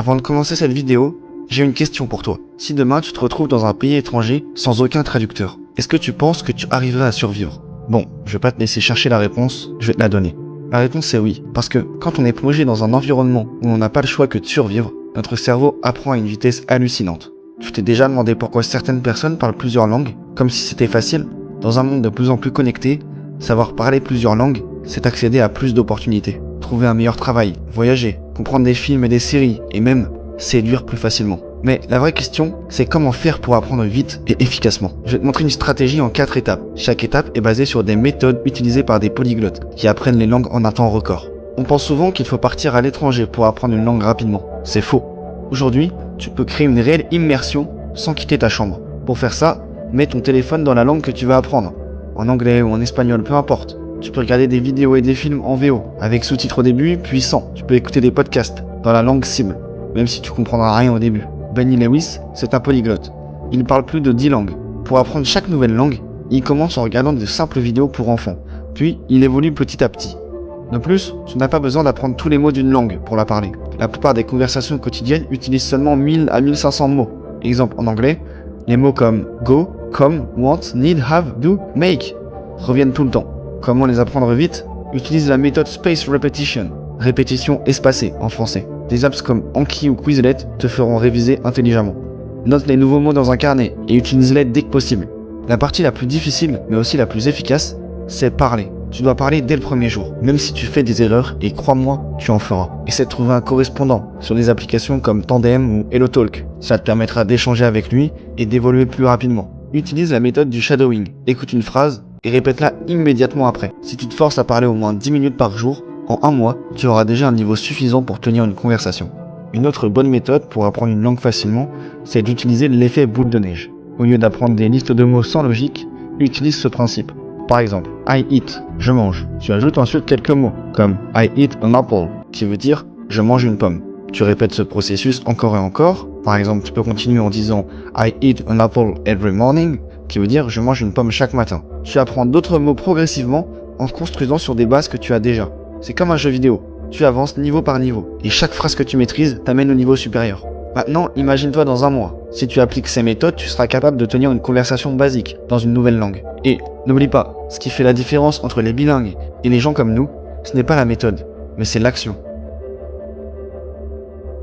Avant de commencer cette vidéo, j'ai une question pour toi. Si demain tu te retrouves dans un pays étranger sans aucun traducteur, est-ce que tu penses que tu arriverais à survivre? Bon, je vais pas te laisser chercher la réponse, je vais te la donner. La réponse est oui, parce que quand on est plongé dans un environnement où on n'a pas le choix que de survivre, notre cerveau apprend à une vitesse hallucinante. Tu t'es déjà demandé pourquoi certaines personnes parlent plusieurs langues, comme si c'était facile? Dans un monde de plus en plus connecté, savoir parler plusieurs langues, c'est accéder à plus d'opportunités. Trouver un meilleur travail, voyager, comprendre des films et des séries, et même séduire plus facilement. Mais la vraie question, c'est comment faire pour apprendre vite et efficacement. Je vais te montrer une stratégie en 4 étapes. Chaque étape est basée sur des méthodes utilisées par des polyglottes qui apprennent les langues en un temps record. On pense souvent qu'il faut partir à l'étranger pour apprendre une langue rapidement. C'est faux. Aujourd'hui, tu peux créer une réelle immersion sans quitter ta chambre. Pour faire ça, mets ton téléphone dans la langue que tu vas apprendre. En anglais ou en espagnol, peu importe. Tu peux regarder des vidéos et des films en VO, avec sous-titres au début, puis sans. Tu peux écouter des podcasts dans la langue cible, même si tu comprendras rien au début. Benny Lewis, c'est un polyglotte. Il parle plus de 10 langues. Pour apprendre chaque nouvelle langue, il commence en regardant de simples vidéos pour enfants. Puis, il évolue petit à petit. De plus, tu n'as pas besoin d'apprendre tous les mots d'une langue pour la parler. La plupart des conversations quotidiennes utilisent seulement 1000 à 1500 mots. Exemple en anglais, les mots comme go, come, want, need, have, do, make reviennent tout le temps. Comment les apprendre vite? Utilise la méthode Space Repetition, répétition espacée en français. Des apps comme Anki ou Quizlet te feront réviser intelligemment. Note les nouveaux mots dans un carnet et utilise-les dès que possible. La partie la plus difficile, mais aussi la plus efficace, c'est parler. Tu dois parler dès le premier jour, même si tu fais des erreurs, et crois-moi, tu en feras. Essaie de trouver un correspondant sur des applications comme Tandem ou HelloTalk. Ça te permettra d'échanger avec lui et d'évoluer plus rapidement. Utilise la méthode du shadowing. Écoute une phrase et répète-la immédiatement après. Si tu te forces à parler au moins 10 minutes par jour, en un mois, tu auras déjà un niveau suffisant pour tenir une conversation. Une autre bonne méthode pour apprendre une langue facilement, c'est d'utiliser l'effet boule de neige. Au lieu d'apprendre des listes de mots sans logique, utilise ce principe. Par exemple, I eat, je mange. Tu ajoutes ensuite quelques mots, comme I eat an apple, qui veut dire je mange une pomme. Tu répètes ce processus encore et encore. Par exemple, tu peux continuer en disant I eat an apple every morning, qui veut dire je mange une pomme chaque matin. Tu apprends d'autres mots progressivement en construisant sur des bases que tu as déjà. C'est comme un jeu vidéo. Tu avances niveau par niveau, et chaque phrase que tu maîtrises t'amène au niveau supérieur. Maintenant, imagine-toi dans un mois. Si tu appliques ces méthodes, tu seras capable de tenir une conversation basique dans une nouvelle langue. Et n'oublie pas, ce qui fait la différence entre les bilingues et les gens comme nous, ce n'est pas la méthode, mais c'est l'action.